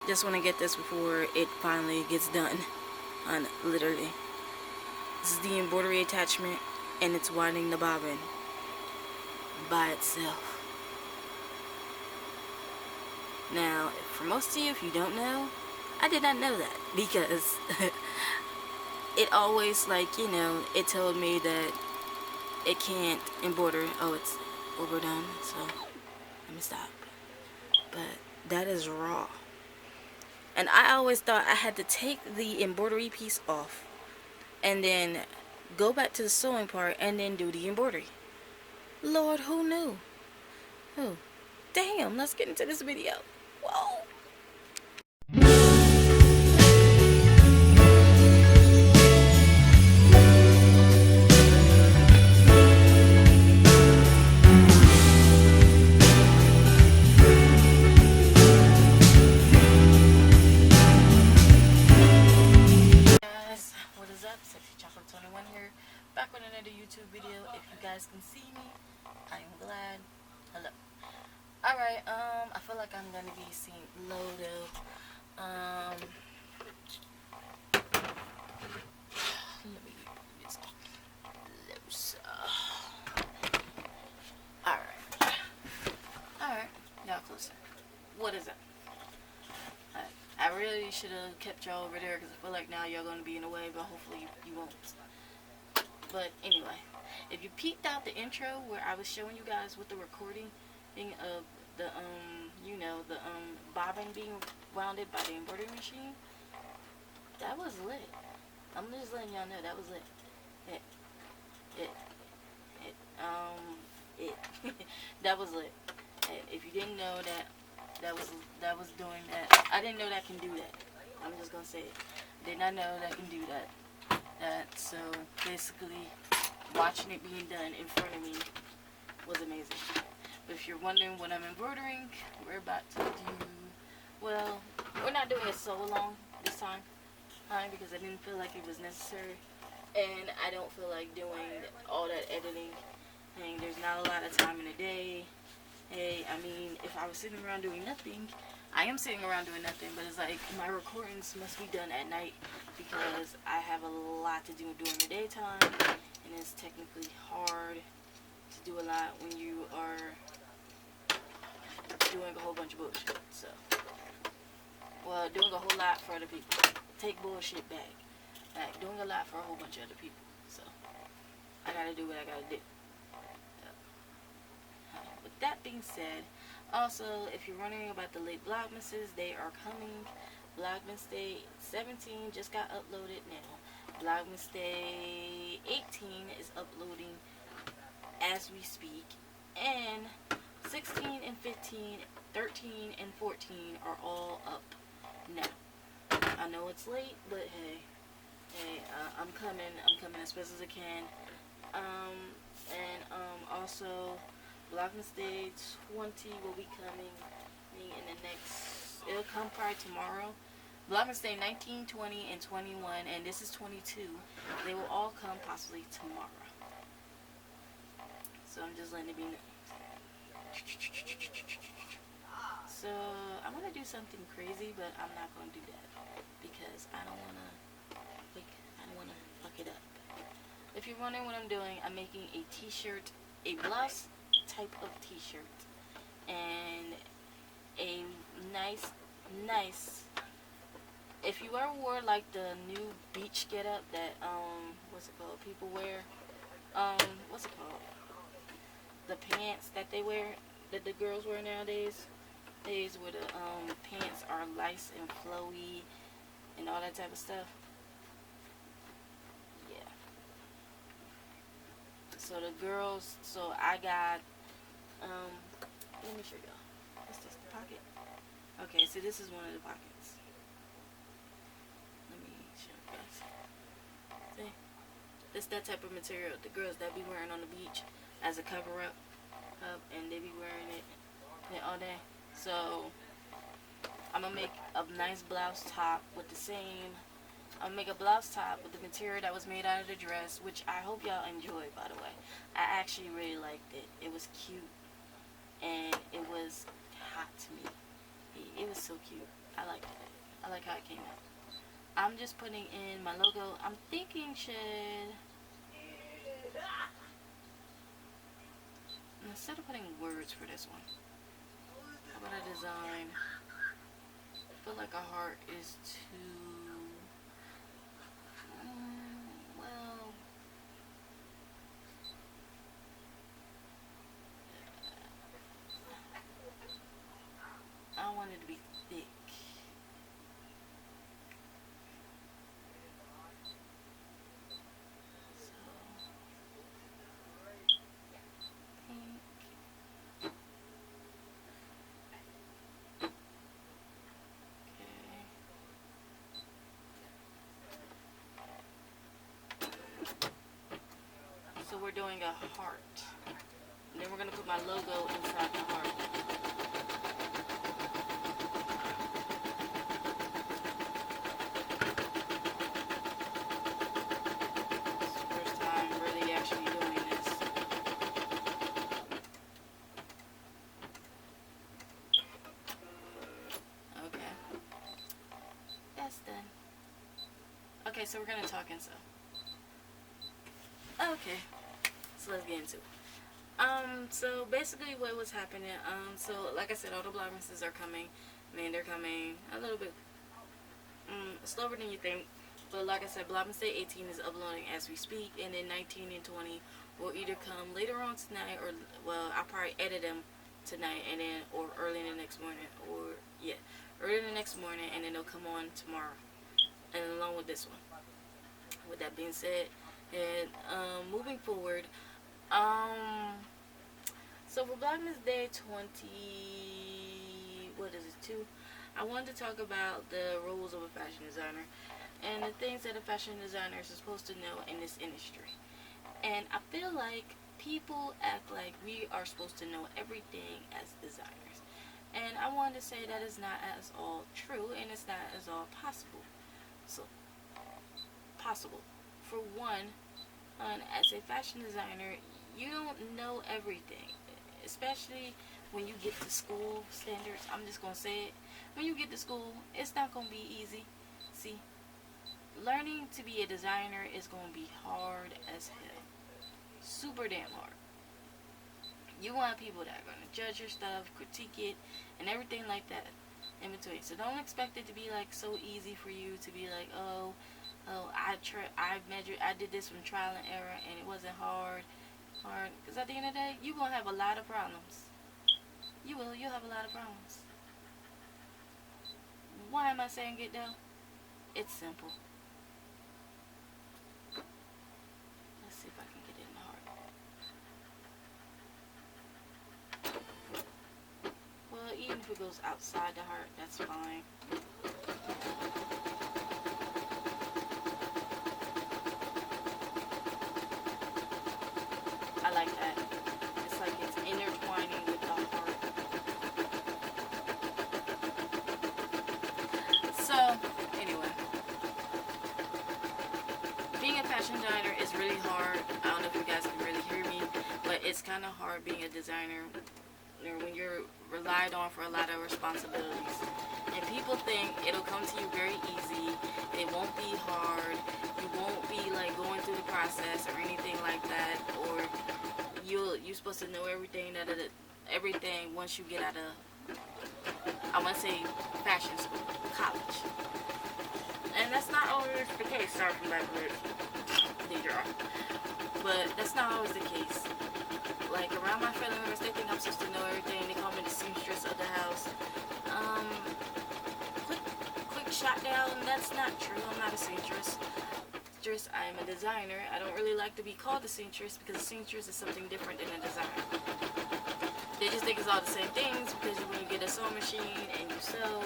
Just want to get this before it finally gets done. Literally. This is the embroidery attachment, and it's winding the bobbin by itself. Now, for most of you, if you don't know, I did not know that, because it always, like, you know, it told me that it can't embroider. Oh, it's overdone, so let me stop. But that is raw. And I always thought I had to take the embroidery piece off and then go back to the sewing part and then do the embroidery. Lord, who knew? Oh, damn, let's get into this video. Whoa. Back with another YouTube video. If you guys can see me, I am glad. Hello. Alright, I feel like I'm gonna be seeing Lodo. Let me just loose. Alright, y'all closer. What is it? I really should have kept y'all over there because I feel like now y'all gonna be in the way, but hopefully you won't. But anyway, if you peeked out the intro where I was showing you guys with the recording thing of the you know, the bobbin being wounded by the embroidery machine, that was lit. I'm just letting y'all know that was lit. That was lit. If you didn't know that was doing that, I didn't know that can do that. I'm just gonna say it. Did not know that can do that. So basically watching it being done in front of me was amazing. But if you're wondering what I'm embroidering, we're about to do, well, we're not doing a sew along this time because I didn't feel like it was necessary, and I don't feel like doing all that editing thing. There's not a lot of time in a day. Hey, I mean, if I was sitting around doing nothing, I am sitting around doing nothing, but it's like my recordings must be done at night because I have a lot to do during the daytime, and it's technically hard to do a lot when you are doing a whole bunch of bullshit. So, well, doing a whole lot for other people. Take bullshit back. Like, doing a lot for a whole bunch of other people. So, I gotta do what I gotta do. With that being said, also, if you're wondering about the late Vlogmases, they are coming. Vlogmas Day 17 just got uploaded now. Vlogmas Day 18 is uploading as we speak. And 16 and 15, 13 and 14 are all up now. I know it's late, but hey, I'm coming as best as I can. Also, Vlogmas Day 20 will be coming in the next, it'll come probably tomorrow. Vlogmas Day 19, 20, and 21, and this is 22. They will all come possibly tomorrow. So I'm just letting it be known. So I'm gonna do something crazy, but I'm not gonna do that because I don't wanna fuck it up. If you're wondering what I'm doing, I'm making a t-shirt, a blouse type of t-shirt, and a nice, if you ever wore like the new beach getup that what's it called, people wear, what's it called, the pants that they wear, that the girls wear nowadays, where the pants are nice and flowy and all that type of stuff. Yeah. So the girls, so I got let me show y'all. What's this, the pocket? Okay, so this is one of the pockets. Let me show you guys. See? It's that type of material the girls that be wearing on the beach as a cover up, and they be wearing it all day. So I'm gonna make a nice blouse top with the same. I'll make a blouse top with the material that was made out of the dress, which I hope y'all enjoyed, by the way. I actually really liked it. It was cute, and it was hot to me. It was so cute. I liked it. like how it came out. I'm just putting in my logo. I'm thinking instead of putting words for this one, how about a design? I feel like a heart is too, well, I want it to be thick. So we're doing a heart. And then we're going to put my logo inside the heart. It's the first time really actually doing this. Okay. That's done. Okay, so we're going to talk and so. Okay. So let's get into it. So basically what was happening, so like I said, all the Vlogmases are coming. I mean, they're coming a little bit slower than you think. But like I said, Vlogmas Day 18 is uploading as we speak, and then 19 and 20 will either come later on tonight, or, well, I'll probably edit them tonight, and then, or early in the next morning, or, yeah, early in the next morning, and then they'll come on tomorrow, and along with this one. With that being said, and moving forward, so for Vlogmas Day 20, what is it, 2? I wanted to talk about the roles of a fashion designer and the things that a fashion designer is supposed to know in this industry. And I feel like people act like we are supposed to know everything as designers. And I wanted to say that is not as all true, and it's not as all possible. So, possible. For one, as a fashion designer, you don't know everything, especially when you get to school standards. I'm just going to say it. When you get to school, it's not going to be easy. See, learning to be a designer is going to be hard as hell. Super damn hard. You want people that are going to judge your stuff, critique it, and everything like that in between. So don't expect it to be like so easy for you to be like, oh, I did this from trial and error, and it wasn't hard. Because at the end of the day, you're going to have a lot of problems. You'll have a lot of problems. Why am I saying it though? It's simple. Let's see if I can get it in the heart. Well, even if it goes outside the heart, that's fine. I like that. It's like it's intertwining with the heart. So, anyway. Being a fashion designer is really hard. I don't know if you guys can really hear me, but it's kind of hard being a designer when you're relied on for a lot of responsibilities. And people think it'll come to you very easy. It won't be hard. You won't be like going through the process or anything like that, or you're supposed to know everything everything once you get out of, I want to say, fashion school, college. And that's not always the case. Sorry from that word. But that's not always the case. Like around my family members, they think I'm supposed to know everything. They call me the seamstress of the house. Quick shot down. That's not true. I'm not a seamstress. I am a designer. I don't really like to be called a seamstress because a seamstress is something different than a designer. They just think it's all the same things because when you get a sewing machine and you sew,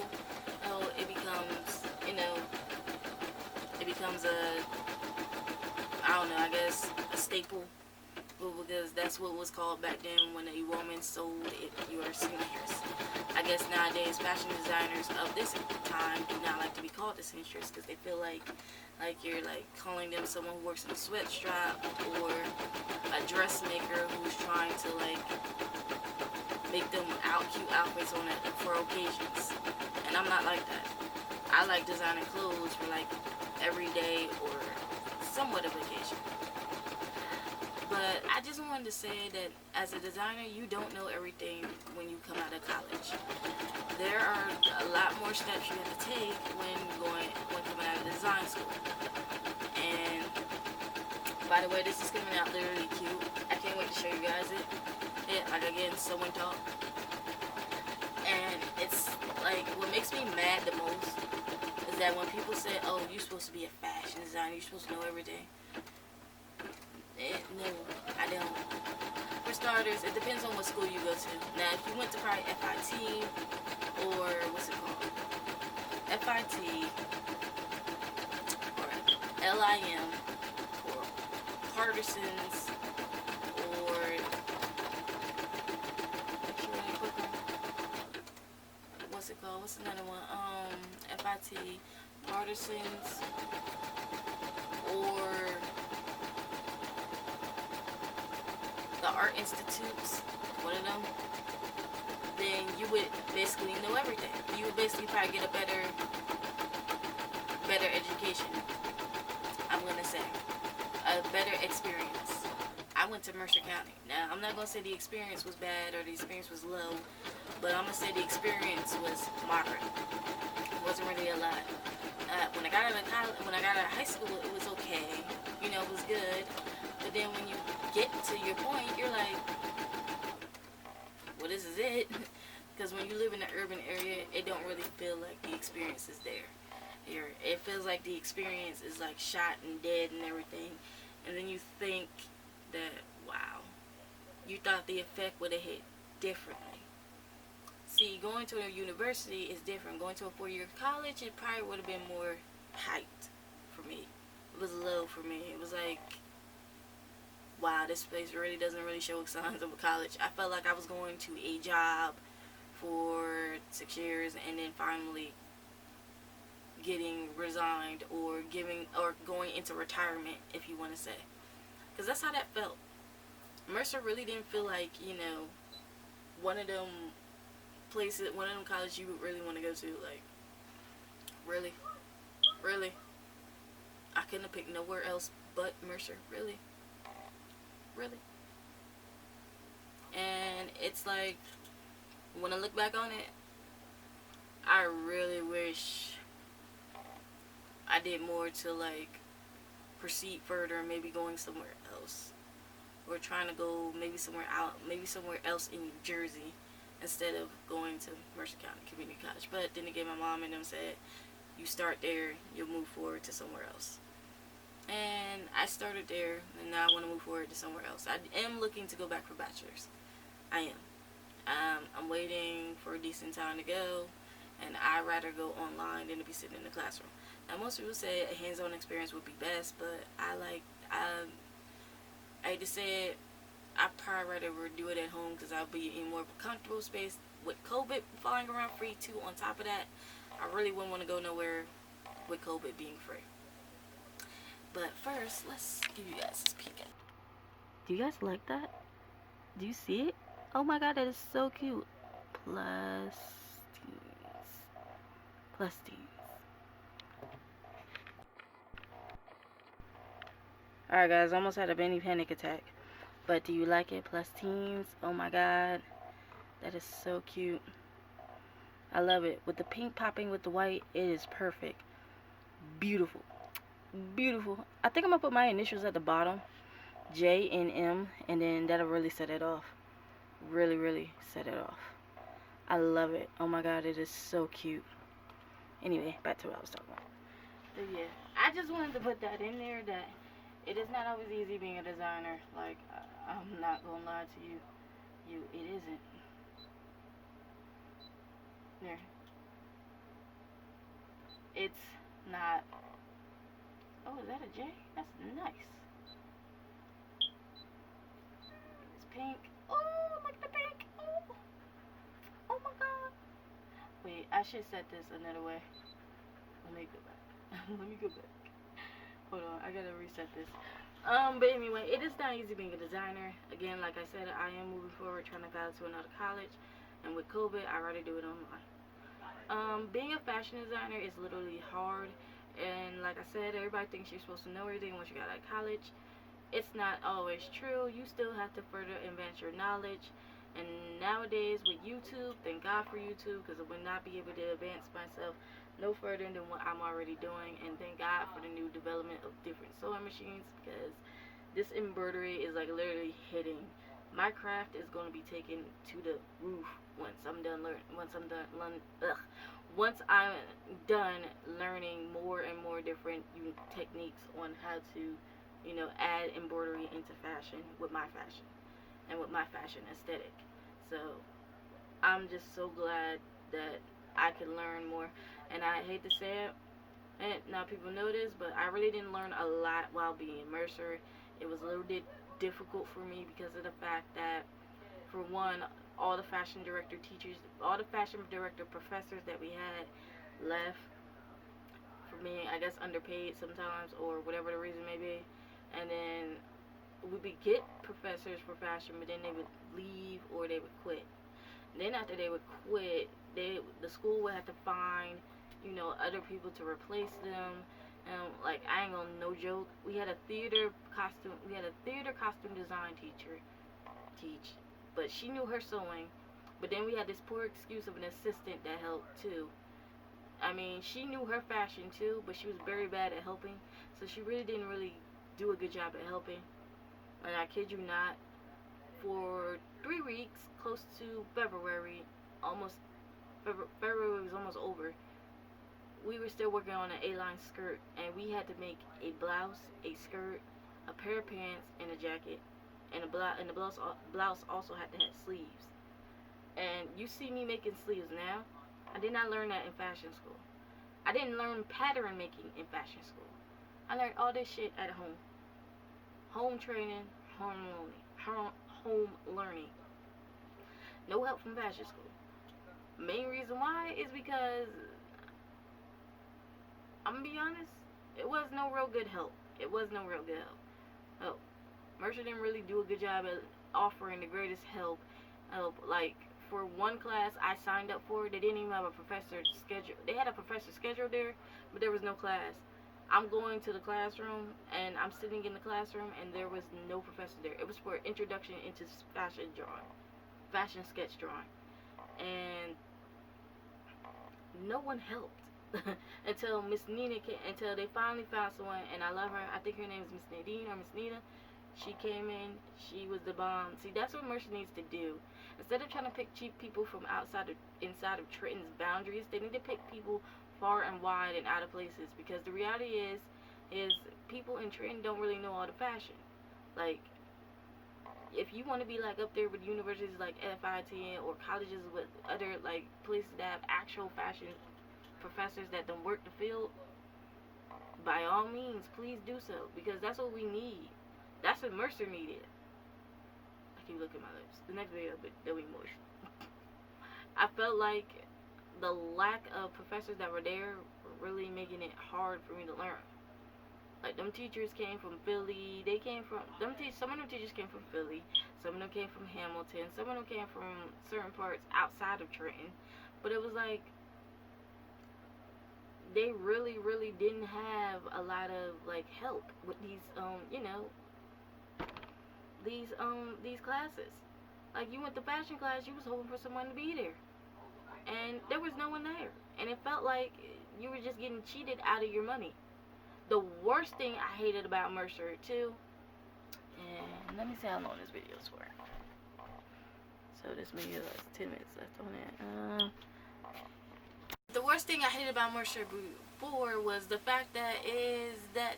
it becomes, it becomes I don't know, I guess a staple. Because that's what was called back then when a woman sold it. You are a seamstress. I guess nowadays fashion designers of this time do not like to be called a seamstress because they feel like you're like calling them someone who works in a sweatshop or a dressmaker who's trying to like make them cute outfits for occasions. And I'm not like that. I I like designing clothes for like every day or somewhat of vacation. But I just wanted to say that as a designer, you don't know everything when you come out of college. There are a lot more steps you have to take when coming out of design school. And by the way, this is coming out literally cute. I can't wait to show you guys it. Like again, someone talk. And it's like what makes me mad the most is that when people say, "Oh, you're supposed to be a fashion designer. You're supposed to know everything." No, I don't. For starters, it depends on what school you go to. Now, if you went to probably FIT or what's it called? FIT or LIM or Partisans or what's it called? What's another one? FIT, Partisans, or the Art Institutes, one of them, then you would basically know everything. You would basically probably get a better education. I'm gonna say a better experience. I went to Mercer County. Now I'm not gonna say the experience was bad or the experience was low, but I'm gonna say the experience was moderate. It wasn't really a lot. When I got out of college, when I got out of high school, it was okay. You know, it was good. But then when you get to your point, you're like, well, this is it. Because when you live in an urban area, it don't really feel like the experience is there. It feels like the experience is like shot and dead and everything. And then you think that, wow, you thought the effect would have hit differently. See, going to a university is different. Going to a 4-year college, it probably would have been more hyped for me. It was low for me. It was like, wow, this place really doesn't really show signs of a college. I felt like I was going to a job for 6 years and then finally getting resigned or going into retirement, if you want to say. Because that's how that felt. Mercer really didn't feel like, you know, one of them places, one of them colleges you would really want to go to. Like, really? I couldn't have picked nowhere else but Mercer. Really? And it's like, when I look back on it, I really wish I did more to like proceed further, maybe going somewhere else, or trying to go maybe somewhere else in New Jersey instead of going to Mercer County Community College. But then again, my mom and them said, you start there, you'll move forward to somewhere else. And I started there, and now I want to move forward to somewhere else. I am looking to go back for bachelor's. I am. I'm waiting for a decent time to go, and I'd rather go online than to be sitting in the classroom. Now, most people say a hands-on experience would be best, but I hate to say it, I'd probably rather do it at home because I'll be in more of a comfortable space. With COVID flying around free too, on top of that, I really wouldn't want to go nowhere with COVID being free. But first, let's give you guys this peek at. Do you guys like that? Do you see it? Oh my god, that is so cute. Plus teens. Alright guys, almost had a mini panic attack. But do you like it? Plus teens. Oh my god. That is so cute. I love it. With the pink popping with the white, it is perfect. Beautiful. I think I'm going to put my initials at the bottom. J and M. And then that'll really set it off. Really set it off. I love it. Oh my god, it is so cute. Anyway, back to what I was talking about. So yeah, I just wanted to put that in there, that it is not always easy being a designer. Like, I'm not gonna lie to you. It isn't. There. It's not. Oh, is that a J? That's nice. It's pink. Oh, look at the pink. Oh my god. Wait, I should set this another way. Let me go back. Hold on, I gotta reset this. But anyway, it is not easy being a designer. Again, like I said, I am moving forward, trying to go to another college. And with COVID, I'd rather do it online. Being a fashion designer is literally hard, and like I said, everybody thinks you're supposed to know everything once you got out of college. It's not always true. You still have to further advance your knowledge. And nowadays with YouTube, thank God for YouTube, because I would not be able to advance myself no further than what I'm already doing. And thank God for the new development of different sewing machines, because this embroidery is like literally hitting. My craft is going to be taken to the roof once I'm done learning more and more different techniques on how to, add embroidery into fashion with my fashion and with my fashion aesthetic. So I'm just so glad that I can learn more. And I hate to say it, and now people know this, but I really didn't learn a lot while being in Mercer. It was a little bit difficult for me because of the fact that, for one, all the fashion director professors that we had left. For me, I guess underpaid sometimes, or whatever the reason may be. And then we would get professors for fashion, but then they would leave or they would quit. And then after they would quit, the school would have to find, other people to replace them. And like, I ain't gonna, no joke, we had a theater costume design teacher teach, but she knew her sewing. But then we had this poor excuse of an assistant that helped too. I mean, she knew her fashion too, but she was very bad at helping, so she really didn't really do a good job at helping. And I kid you not, for 3 weeks, close to February was almost over, we were still working on an A-line skirt, and we had to make a blouse, a skirt, a pair of pants, and a jacket, and the blouse also had to have sleeves. And you see me making sleeves now. I did not learn that in fashion school. I didn't learn pattern making in fashion school. I learned all this shit at home. Home training, home learning. No help from fashion school. Main reason why is because, I'm gonna be honest, it was no real good help. Mercer didn't really do a good job at offering the greatest help. Like, for one class I signed up for, they didn't even have a professor schedule. They had a professor scheduled there, but there was no class. I'm going to the classroom, and I'm sitting in the classroom, and there was no professor there. It was for introduction into fashion sketch drawing, and no one helped until Miss Nina came, until they finally found someone, and I love her. I think her name is Miss Nadine or Miss Nina. She came in. She was the bomb. See, that's what Mercer needs to do. Instead of trying to pick cheap people from inside of Trenton's boundaries, they need to pick people far and wide and out of places, because the reality is people in Trenton don't really know all the fashion. Like, if you want to be like up there with universities like FIT or colleges with other like places that have actual fashion professors that don't work the field, by all means, please do so, because that's what we need. That's what Mercer needed. I keep looking at my lips. The next video, but they'll be emotional. I felt like the lack of professors that were there were really making it hard for me to learn. Like, them teachers came from Philly. Some of them teachers came from Philly. Some of them came from Hamilton. Some of them came from certain parts outside of Trenton. But it was like, they really, really didn't have a lot of like help with these, these classes. Like, you went to fashion class, you was hoping for someone to be there, and there was no one there, and it felt like you were just getting cheated out of your money. The worst thing I hated about Mercer too, and let me see how long this video is for. So this video has 10 minutes left on it. The worst thing I hated about Mercer before was the fact that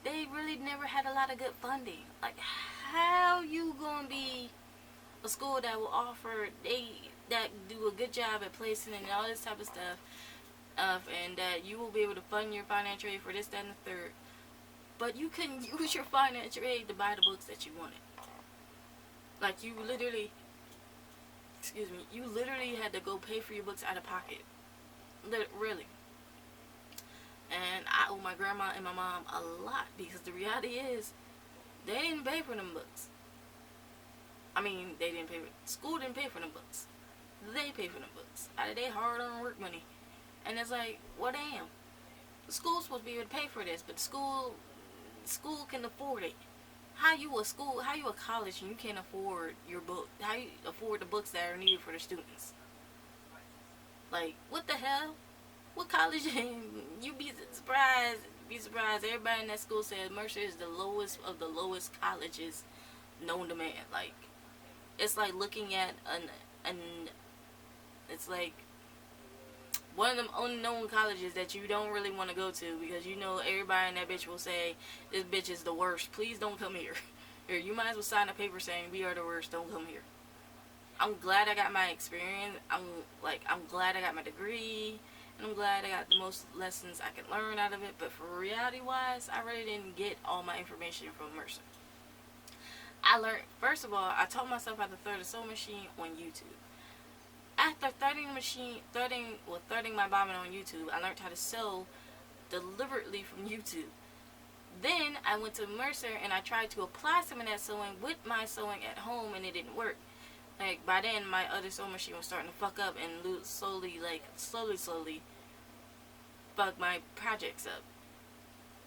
they really never had a lot of good funding. Like, how you gonna be a school that will offer, that do a good job at placing and all this type of stuff, and that you will be able to fund your financial aid for this, that, and the third, but you couldn't use your financial aid to buy the books that you wanted. Like, you literally had to go pay for your books out of pocket. Really. And I owe my grandma and my mom a lot, because the reality is, they didn't pay for them books. I mean, school didn't pay for them books. They pay for them books out of their hard-earned work money. And it's like, well, damn. The school's supposed to be able to pay for this, but the school can afford it. How you a college and you can't afford your book? How you afford the books that are needed for the students? Like, what the hell? What college? You be surprised. Be surprised. Everybody in that school said Mercer is the lowest of the lowest colleges known to man. Like, it's like looking at an it's like one of them unknown colleges that you don't really want to go to, because you know everybody in that bitch will say this bitch is the worst. Please don't come here. Or you might as well sign a paper saying we are the worst. Don't come here. I'm glad I got my experience. I'm glad I got my degree, and I'm glad I got the most lessons I could learn out of it. But for reality wise, I really didn't get all my information from Mercer. I learned, first of all, I taught myself how to thread a sewing machine on YouTube. After threading my bobbin on YouTube, I learned how to sew deliberately from YouTube. Then I went to Mercer and I tried to apply some of that sewing with my sewing at home, and it didn't work. Like, by then my other sewing machine was starting to fuck up and slowly fuck my projects up.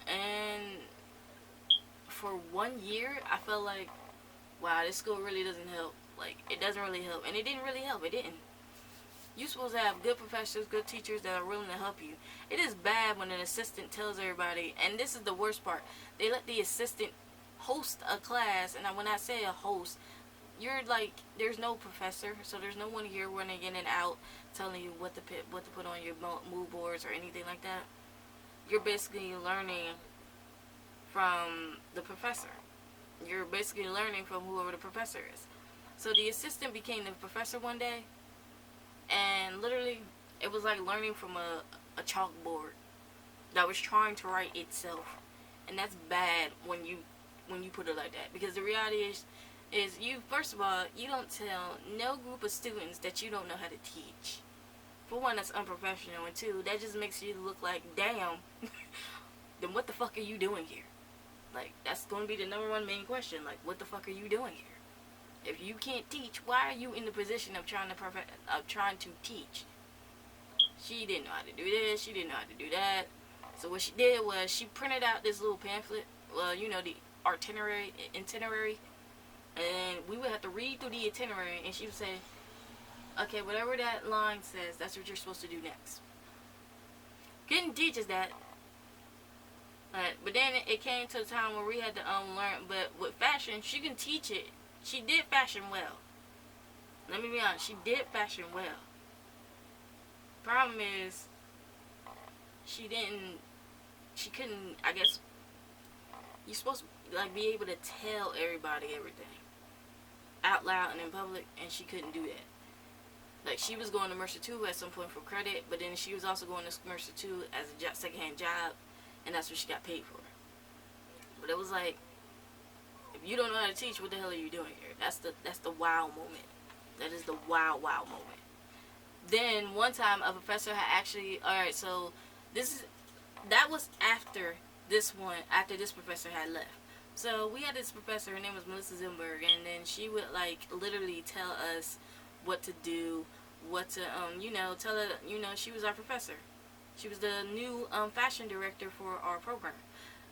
And for 1 year, I felt like, wow, this school really doesn't help. Like, it doesn't really help. And it didn't really help. It didn't. You're supposed to have good professors, good teachers that are willing to help you. It is bad when an assistant tells everybody, and this is the worst part, they let the assistant host a class, and when I say a host, you're like, there's no professor, so there's no one here running in and out telling you what to put on your mood boards or anything like that. You're basically learning from the professor. You're basically learning from whoever the professor is. So the assistant became the professor one day, and literally it was like learning from a chalkboard that was trying to write itself. And that's bad when you put it like that, because the reality is you, first of all, you don't tell no group of students that you don't know how to teach. For one, that's unprofessional, and two, that just makes you look like, damn, then what the fuck are you doing here? Like, that's going to be the number one main question. Like, what the fuck are you doing here? If you can't teach, why are you in the position of trying to teach? She didn't know how to do this. She didn't know how to do that. So what she did was she printed out this little pamphlet. Well, you know, the itinerary. And we would have to read through the itinerary, and she would say, okay, whatever that line says, that's what you're supposed to do next. Couldn't teach us that. But then it came to the time where we had to learn. But with fashion, she can teach it. She did fashion well. Let me be honest, she did fashion well. Problem is, she couldn't, I guess, you're supposed to like be able to tell everybody everything out loud and in public, and she couldn't do that. Like, she was going to Mercer 2 at some point for credit, but then she was also going to Mercer 2 as a secondhand job, and that's what she got paid for. But it was like, if you don't know how to teach, what the hell are you doing here? That's the wow moment. That is the wow moment. Then one time a professor had actually, alright, so that was after this professor had left. So we had this professor, her name was Melissa Zimberg, and then she would like literally tell us what to do, what to tell her, she was our professor. She was the new fashion director for our program.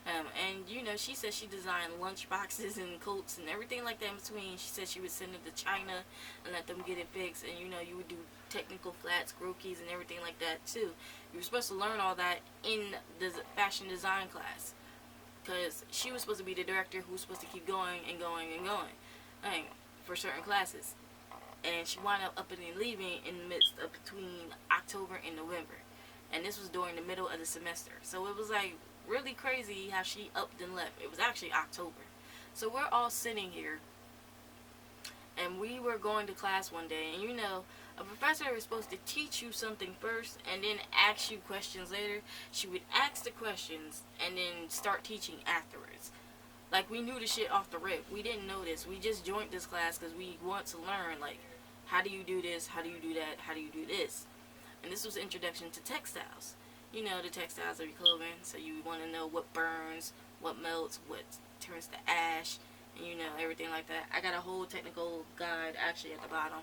And she said she designed lunch boxes and coats and everything like that in between. She said she would send it to China and let them get it fixed. And you would do technical flats, croquis, and everything like that too. You were supposed to learn all that in the fashion design class, because she was supposed to be the director who was supposed to keep going and going and going for certain classes. And she wound up and leaving in the midst of between October and November. And this was during the middle of the semester. So it was like really crazy how she upped and left. It was actually October. So we're all sitting here, and we were going to class one day, and a professor is supposed to teach you something first and then ask you questions later. She would ask the questions and then start teaching afterwards. Like, we knew the shit off the rip. We didn't know this. We just joined this class because we want to learn, like, how do you do this, how do you do that, how do you do this. And this was introduction to textiles. The textiles of your clothing, so you want to know what burns, what melts, what turns to ash, and everything like that. I got a whole technical guide actually at the bottom.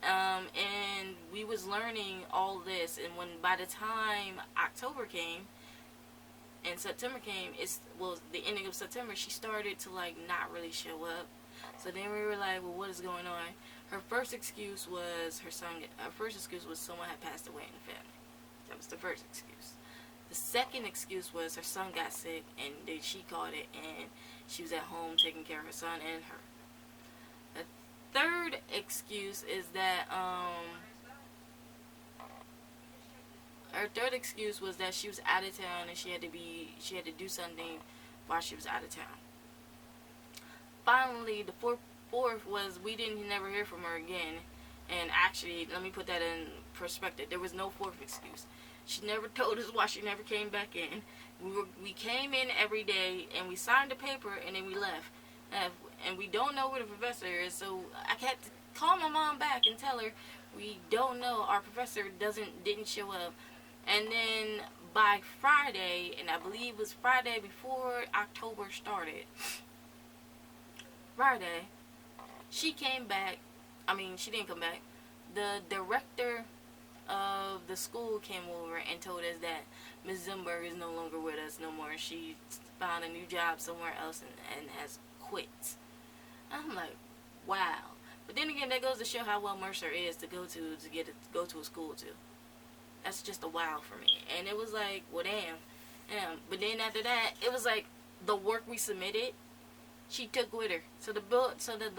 And we was learning all this, and when by the time October came and September came, the ending of September, she started to like not really show up. So then we were like, well, what is going on? Her first excuse was someone had passed away in the family. That was the first excuse. The second excuse was her son got sick, and then she caught it, and she was at home taking care of her son and her. The third excuse is that her third excuse was that she was out of town and she had to do something while she was out of town. Finally, the fourth was we didn't never hear from her again. And actually, let me put that in perspective. There was no fourth excuse. She never told us why she never came back in. We came in every day and we signed the paper and then we left. And we don't know where the professor is, so I had to call my mom back and tell her we don't know. Our professor didn't show up. And then by Friday, and I believe it was Friday before October started, Friday, she came back. I mean, she didn't come back. The director of the school came over and told us that Ms. Zimberg is no longer with us no more. She found a new job somewhere else and has quit. I'm like, wow. But then again, that goes to show how well Mercer is to go to a school to. That's just a wow for me. And it was like, well, damn. But then after that, it was like the work we submitted, she took with her. So the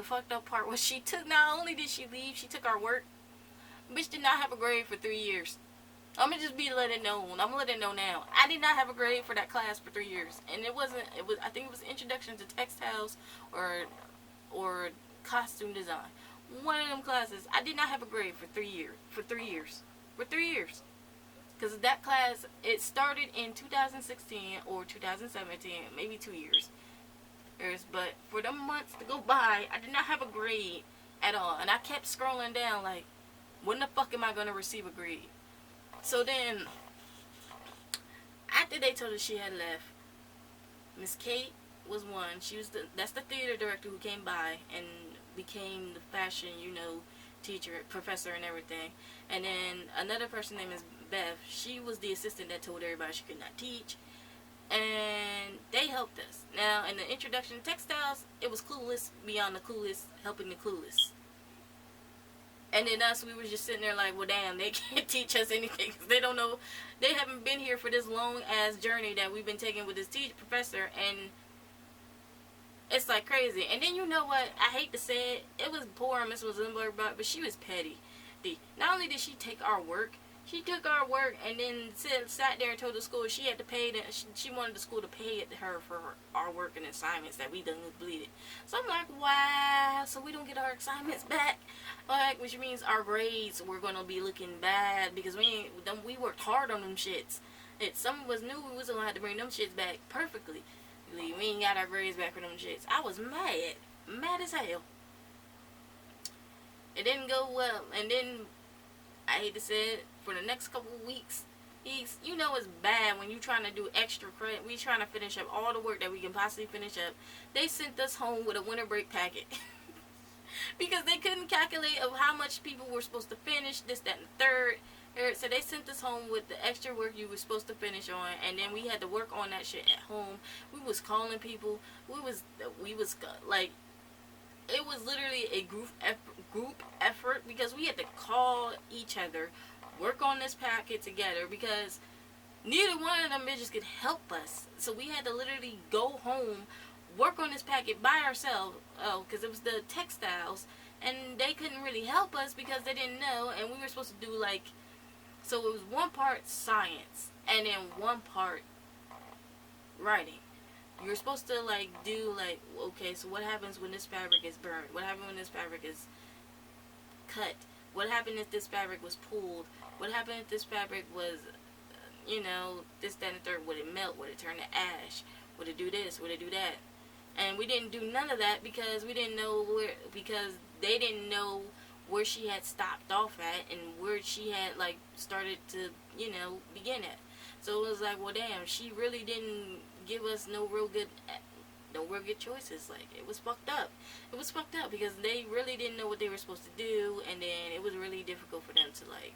fucked up part was not only did she leave, she took our work. Bitch did not have a grade for 3 years. I'm gonna just let it know. I'm gonna let it know now. I did not have a grade for that class for 3 years, and I think it was Introduction to Textiles or Costume Design. One of them classes. I did not have a grade for 3 years. Because that class, it started in 2016 or 2017, maybe 2 years. But for them months to go by, I did not have a grade at all, and I kept scrolling down like, when the fuck am I gonna receive a grade? So then, after they told us she had left, Miss Kate was one. That's the theater director who came by and became the fashion, teacher, professor, and everything. And then another person named Miss Bev. She was the assistant that told everybody she could not teach. And they helped us. Now, in the Introduction to Textiles, it was clueless beyond the clueless, helping the clueless. And then us, we were just sitting there like, well, damn, they can't teach us anything. Cause they don't know. They haven't been here for this long-ass journey that we've been taking with this professor. And it's like crazy. And then you know what? I hate to say it. It was poor Miss Zimberg, but she was petty. Not only did she take our work, she took our work and then sat there and told the school she had to pay she wanted the school to pay her for our work and assignments that we done completed. So I'm like, wow, so we don't get our assignments back, like, which means our grades were gonna be looking bad because we worked hard on them shits. Some of us knew we was gonna have to bring them shits back perfectly. We ain't got our grades back for them shits. I was mad as hell. It didn't go well, and then I hate to say it, for the next couple of weeks, it's bad when you trying to do extra credit. We trying to finish up all the work that we can possibly finish up. They sent us home with a winter break packet because they couldn't calculate of how much people were supposed to finish, this, that, and the third. So they sent us home with the extra work you were supposed to finish on, and then we had to work on that shit at home. We was calling people. We was like, it was literally a group effort because we had to call each other, work on this packet together because neither one of them bitches could help us. So we had to literally go home, work on this packet by ourselves, because it was the textiles, and they couldn't really help us because they didn't know, and we were supposed to do so it was one part science and then one part writing. You were supposed to do okay, so what happens when this fabric is burned? What happens when this fabric is cut? What happened if this fabric was pulled? What happened if this fabric was, this, that, and the third? Would it melt? Would it turn to ash? Would it do this? Would it do that? And we didn't do none of that because we didn't know because they didn't know where she had stopped off at and where she had started to, begin at. So it was like, well, damn, she really didn't give us no real good no real good choices. Like, it was fucked up. It was fucked up because they really didn't know what they were supposed to do, and then it was really difficult for them to, like,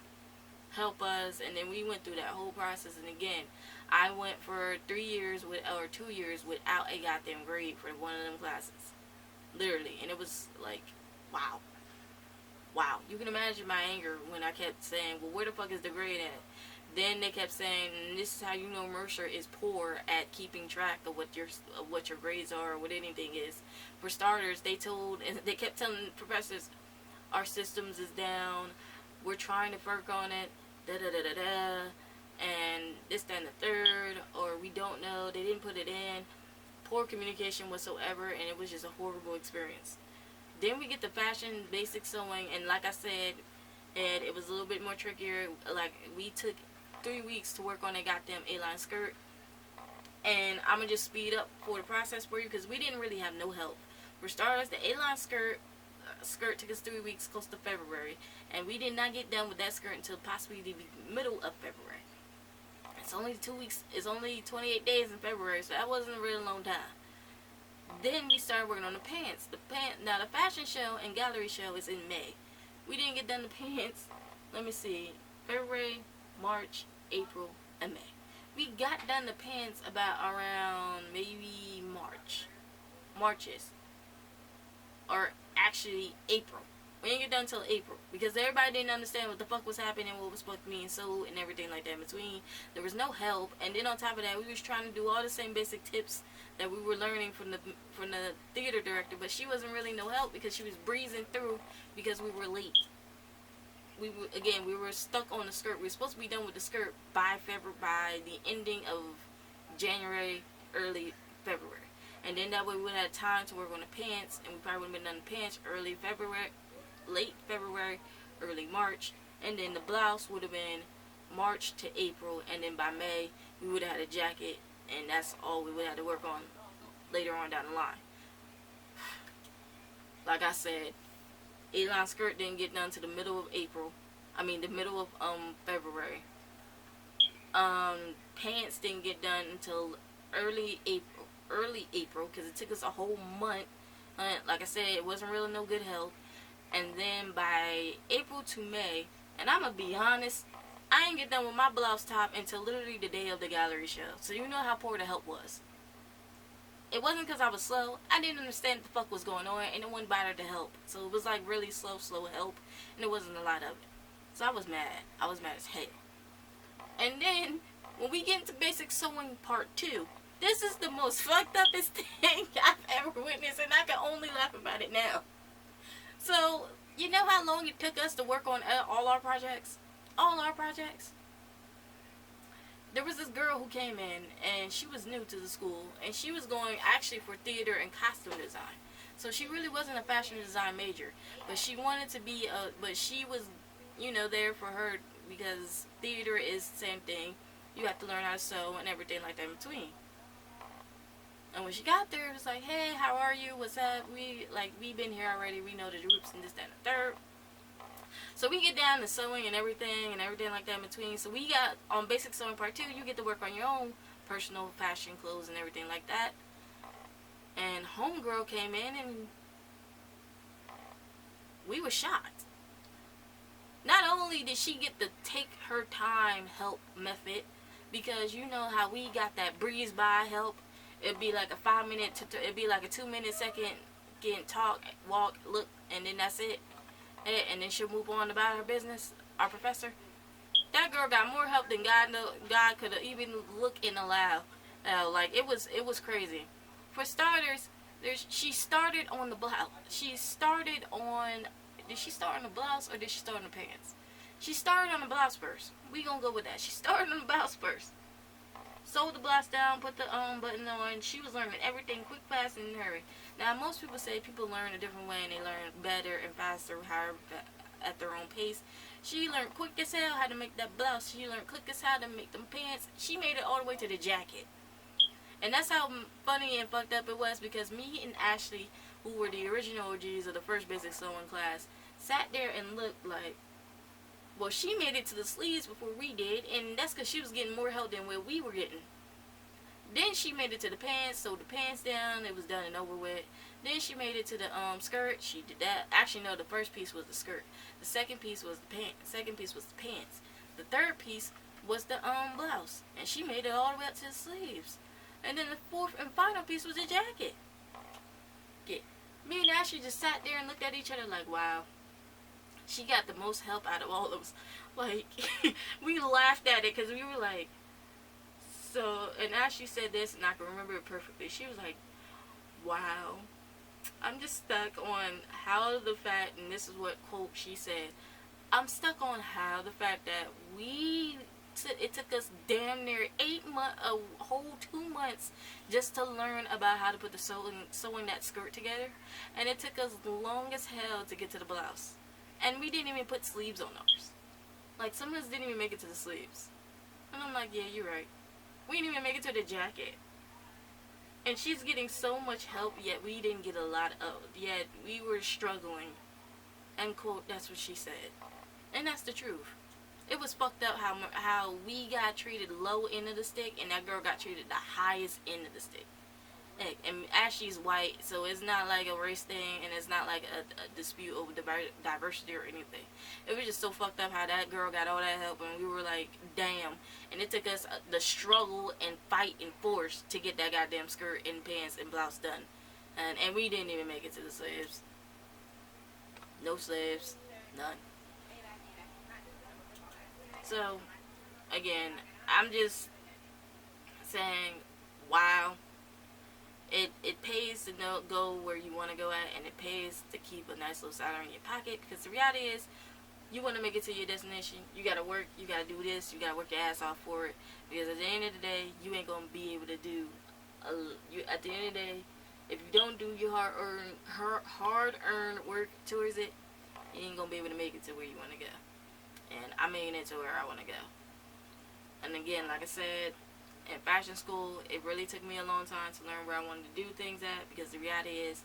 help us. And then we went through that whole process, and again, I went for 2 years without a goddamn grade for one of them classes, literally. And it was like, wow. You can imagine my anger when I kept saying, well, where the fuck is the grade at? Then they kept saying, this is how you know Mercer is poor at keeping track of what your grades are or what anything is. For starters, they kept telling professors, our systems is down, we're trying to work on it, and this, that, and the third, or we don't know, they didn't put it in. Poor communication whatsoever, and it was just a horrible experience. Then we get the fashion basic sewing, and like I said, and it was a little bit more trickier. Like, we took 3 weeks to work on a goddamn A-line skirt, and I'm gonna just speed up for the process for you because we didn't really have no help. For starters, the A-line skirt took us 3 weeks, close to February, and we did not get done with that skirt until possibly the middle of February. It's only 2 weeks. It's only 28 days in February, so that wasn't a really long time. Then we started working on the pants. Now the fashion show and gallery show is in May. We didn't get done the pants. Let me see. February, March, April, and May. We got done the pants about around maybe Marches. Or actually April. We didn't get done until April because everybody didn't understand what the fuck was happening, what was supposed to be sewed and everything like that in between. There was no help, and then on top of that, we was trying to do all the same basic tips that we were learning from the theater director, but she wasn't really no help because she was breezing through because we were late. We were stuck on the skirt. We were supposed to be done with the skirt by the ending of January, early February. And then that way we would have time to work on the pants, and we probably would have been done the pants late February, early March, and then the blouse would have been March to April, and then by May we would have had a jacket, and that's all we would have to work on later on down the line. Like I said, A-line skirt didn't get done to the middle of February. Pants didn't get done until early April because it took us a whole month. Like I said, it wasn't really no good help. And then by April to May, and I'm gonna be honest, I didn't get done with my blouse top until literally the day of the gallery show. So you know how poor the help was. It wasn't because I was slow. I didn't understand what the fuck was going on, and no one bothered to help. So it was like really slow help, and there wasn't a lot of it. So I was mad. I was mad as hell. And then when we get into basic sewing part 2, this is the most fucked upest thing I've ever witnessed, and I can only laugh about it now. So, you know how long it took us to work on all our projects? All our projects? There was this girl who came in, and she was new to the school, and she was going actually for theater and costume design. So she really wasn't a fashion design major, but she wanted to be but she was, there for her because theater is the same thing. You have to learn how to sew and everything like that in between. And when she got there, it was like, hey, how are you? What's up? We've been here already. We know the groups and this, that, and the third. So we get down to sewing and everything like that in between. So we got, on basic sewing part 2, you get to work on your own personal fashion clothes and everything like that. And homegirl came in and we were shocked. Not only did she get the take her time help method, because you know how we got that breeze by help. It'd be like a 5-minute, it'd be like a 2-minute second, get talk, walk, look, and then that's it. And then she'll move on about her business, our professor. That girl got more help than God could have even looked and allowed. It was crazy. For starters, she started on the blouse. Did she start on the blouse or did she start on the pants? She started on the blouse first. We gonna go with that. She started on the blouse first. Sewed the blouse down, put the button on. She was learning everything quick, fast, and in a hurry. Now, most people say people learn a different way and they learn better and faster, however, at their own pace. She learned quick as hell how to make that blouse. She learned quick as hell how to make them pants. She made it all the way to the jacket. And that's how funny and fucked up it was, because me and Ashley, who were the original OGs of the first basic sewing class, sat there and looked like, well, she made it to the sleeves before we did, and that's because she was getting more help than what we were getting. Then she made it to the pants, sewed the pants down, it was done and over with. Then she made it to the skirt, she did that. Actually, no, the first piece was the skirt. The second piece was the pants. Second piece was the pants. The third piece was the blouse. And she made it all the way up to the sleeves. And then the fourth and final piece was the jacket. Yeah. Me and Ashley just sat there and looked at each other like, wow. She got the most help out of all of us. Like, we laughed at it because we were like, so, and Ashley said this, and I can remember it perfectly. She was like, wow. I'm just stuck on how the fact, and this is what quote she said, I'm stuck on how the fact that it took us damn near 8 months, a whole 2 months just to learn about how to put the sewing that skirt together. And it took us long as hell to get to the blouse. And we didn't even put sleeves on ours. Like, some of us didn't even make it to the sleeves. And I'm like, yeah, you're right. We didn't even make it to the jacket. And she's getting so much help, yet we didn't get a lot of, yet we were struggling. End quote, that's what she said. And that's the truth. It was fucked up how we got treated low end of the stick, and that girl got treated the highest end of the stick. And Ashley's white, so it's not like a race thing, and it's not like a dispute over diversity or anything. It was just so fucked up how that girl got all that help, and we were like, damn. And it took us the struggle and fight and force to get that goddamn skirt and pants and blouse done. And we didn't even make it to the sleeves. No sleeves. None. So, again, I'm just saying, wow. It pays to go where you want to go at, and it pays to keep a nice little salary in your pocket, because the reality is, you want to make it to your destination, you got to work, you got to do this, you got to work your ass off for it, because at the end of the day, you ain't going to be able to do, at the end of the day, if you don't do your hard-earned work towards it, you ain't going to be able to make it to where you want to go. And I made it to where I want to go. And again, like I said, in fashion school, it really took me a long time to learn where I wanted to do things at, because the reality is,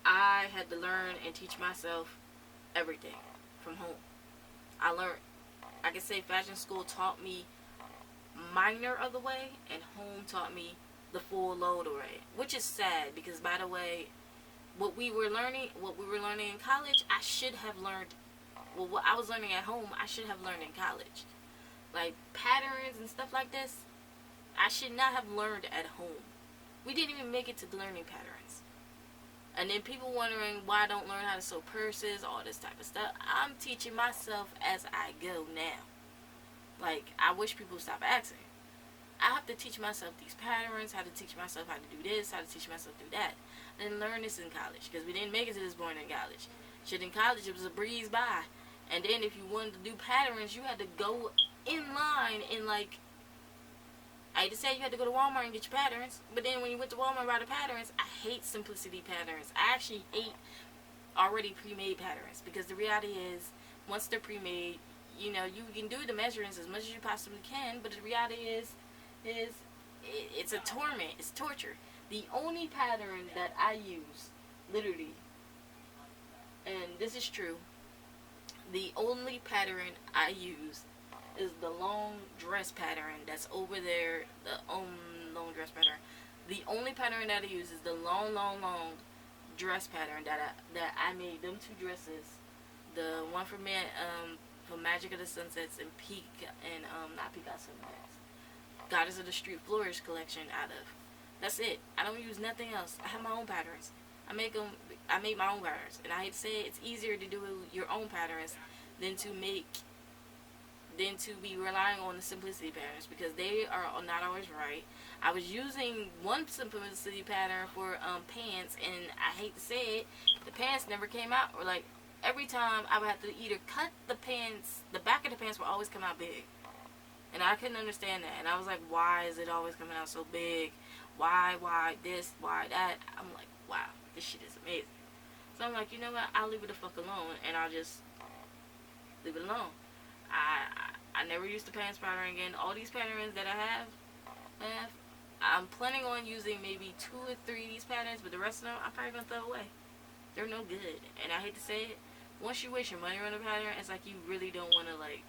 I had to learn and teach myself everything from home. I learned, I can say fashion school taught me minor of the way, and home taught me the full load of it, which is sad, because by the way, what we were learning in college, I should have learned, well, what I was learning at home, I should have learned in college. Like, patterns and stuff like this, I should not have learned at home. We didn't even make it to learning patterns. And then people wondering why I don't learn how to sew purses, all this type of stuff. I'm teaching myself as I go now. Like, I wish people would stop asking. I have to teach myself these patterns, how to teach myself how to do this, how to teach myself do that. I didn't learn this in college, because we didn't make it to this point in college. Shit, in college, it was a breeze by. And then if you wanted to do patterns, you had to go in line and, like, I hate to say you had to go to Walmart and get your patterns, but then when you went to Walmart and buy the patterns, I hate simplicity patterns. I actually hate already pre-made patterns, because the reality is, once they're pre-made, you know, you can do the measurements as much as you possibly can, but the reality is it's a torment, it's torture. The only pattern that I use, literally, and this is true, the only pattern I use is the long dress pattern that's over there, the long dress pattern. The only pattern that I use is the long dress pattern that I made. Them two dresses, the one for me, for Magic of the Sunsets and not Peacock Sunsets, Goddess of the Street Flourish collection out of. That's it. I don't use nothing else. I have my own patterns. I make my own patterns, and I hate to say it, it's easier to do your own patterns than to be relying on the simplicity patterns, because they are not always right. I was using one simplicity pattern for pants, and I hate to say it, the pants never came out, or like every time I would have to either cut the pants, the back of the pants would always come out big, and I couldn't understand that. And I was like, why is it always coming out so big? Why this, why that? I'm like, wow, this shit is amazing. So I'm like, you know what, I'll leave it the fuck alone, and I'll just leave it alone. I never used the pants pattern again. All these patterns that I have, I'm planning on using maybe 2 or 3 of these patterns, but the rest of them I'm probably gonna throw away. They're no good. And I hate to say it, once you waste your money on a pattern, it's like you really don't want to, like,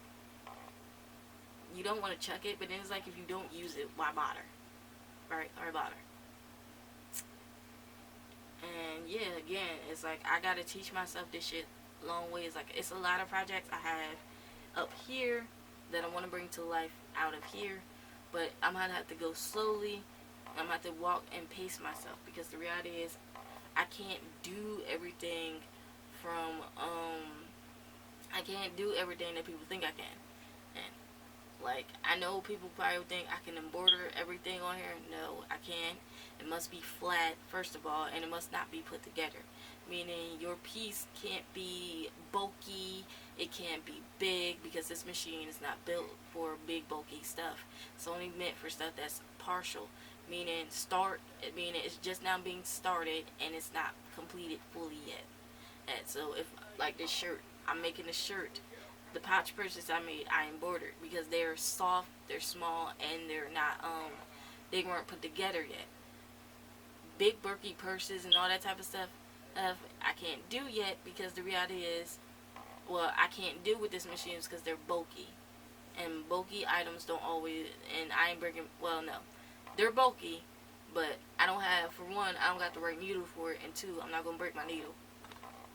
you don't want to chuck it, but then it's like, if you don't use it, why bother? Right? Why bother? And yeah, again, it's like, I gotta teach myself this shit long ways. Like, it's a lot of projects I have up here that I want to bring to life out of here, but I'm gonna have to go slowly. I'm gonna have to walk and pace myself, because the reality is, I can't do everything from, I can't do everything that people think I can. And, like, I know people probably think I can embroider everything on here. No, I can't. It must be flat, first of all, and it must not be put together. Meaning, your piece can't be bulky, it can't be big, because this machine is not built for big, bulky stuff. It's only meant for stuff that's partial. Meaning, meaning it's just now being started, and it's not completed fully yet. And so, if, like this shirt, I'm making a shirt. The pouch purses I made, I embroidered, because they're soft, they're small, and they're not, they weren't put together yet. Big bulky purses and all that type of stuff, I can't do yet, because the reality is, well, I can't do with this machine because they're bulky. And bulky items don't always, and I ain't breaking, well, no. They're bulky, but I don't have, for one, I don't got the right needle for it, and two, I'm not going to break my needle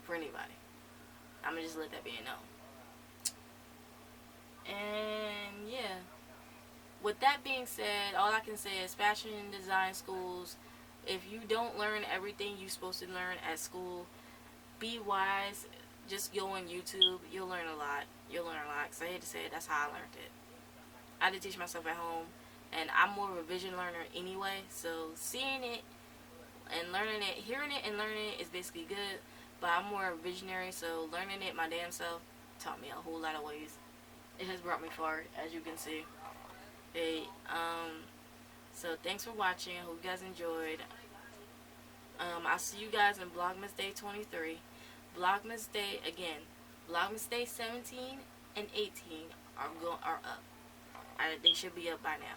for anybody. I'm going to just let that be known. And yeah, with that being said, all I can say is fashion and design schools, if you don't learn everything you're supposed to learn at school, be wise. Just go on YouTube. You'll learn a lot. You'll learn a lot. Because I hate to say it, that's how I learned it. I had to teach myself at home. And I'm more of a vision learner anyway. So seeing it and learning it, hearing it and learning it is basically good. But I'm more of a visionary. So learning it my damn self taught me a whole lot of ways. It has brought me far, as you can see. Hey, so thanks for watching. I hope you guys enjoyed. I'll see you guys in Vlogmas Day 23. Vlogmas Day, again, Vlogmas Day 17 and 18 are up. They should be up by now.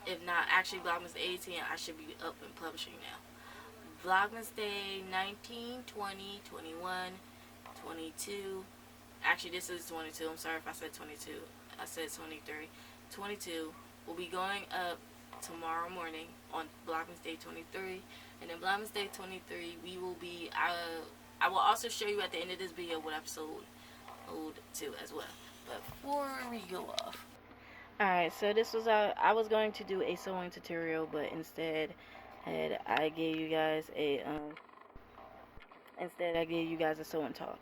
If not, actually Vlogmas Day 18, I should be up and publishing now. Vlogmas Day 19, 20, 21, 22. Actually, this is 22. I'm sorry if I said 22. I said 23. 22 will be going up tomorrow morning on Vlogmas Day 23. And then Vlogmas Day 23, we will be, I will also show you at the end of this video what episode to as well. But before we go off. Alright, so this was, I was going to do a sewing tutorial, but instead I gave you guys a, sewing talk.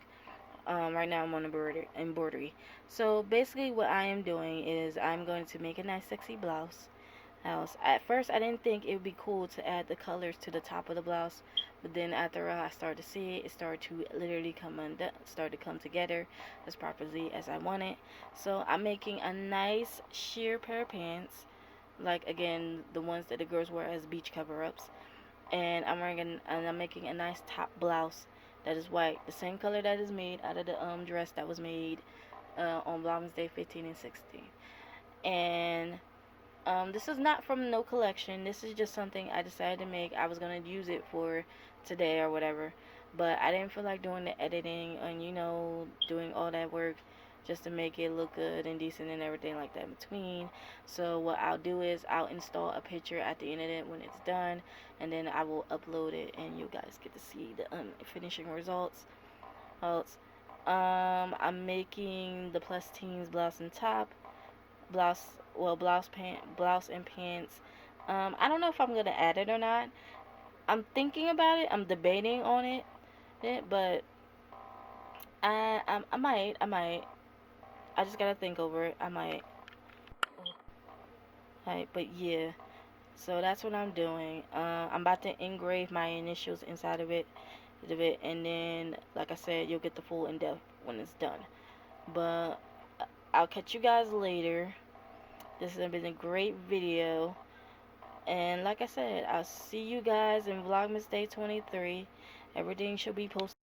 Right now I'm on embroidery. So basically what I am doing is I'm going to make a nice sexy blouse. At first I didn't think it would be cool to add the colors to the top of the blouse, but then after I started to see it, it started to literally come together as properly as I wanted. So I'm making a nice sheer pair of pants, like again the ones that the girls wear as beach cover-ups, and I'm making a nice top blouse that is white, the same color that is made out of the dress that was made on Vlogmas Day 15 and 16. And this is not from no collection. This is just something I decided to make. I was going to use it for today or whatever, but I didn't feel like doing the editing and, you know, doing all that work just to make it look good and decent and everything like that in between. So what I'll do is I'll install a picture at the end of it when it's done, and then I will upload it and you guys get to see the finishing results. I'm making the plus teens blouse and top, blouse and pants. I don't know if I'm gonna add it or not. I'm thinking about it. I'm debating on it, but I might. I just gotta think over it. I might. Right, but yeah. So that's what I'm doing. I'm about to engrave my initials inside of it, and then, like I said, you'll get the full in-depth when it's done. But I'll catch you guys later. This has been a great video. And like I said, I'll see you guys in Vlogmas Day 23. Everything should be posted.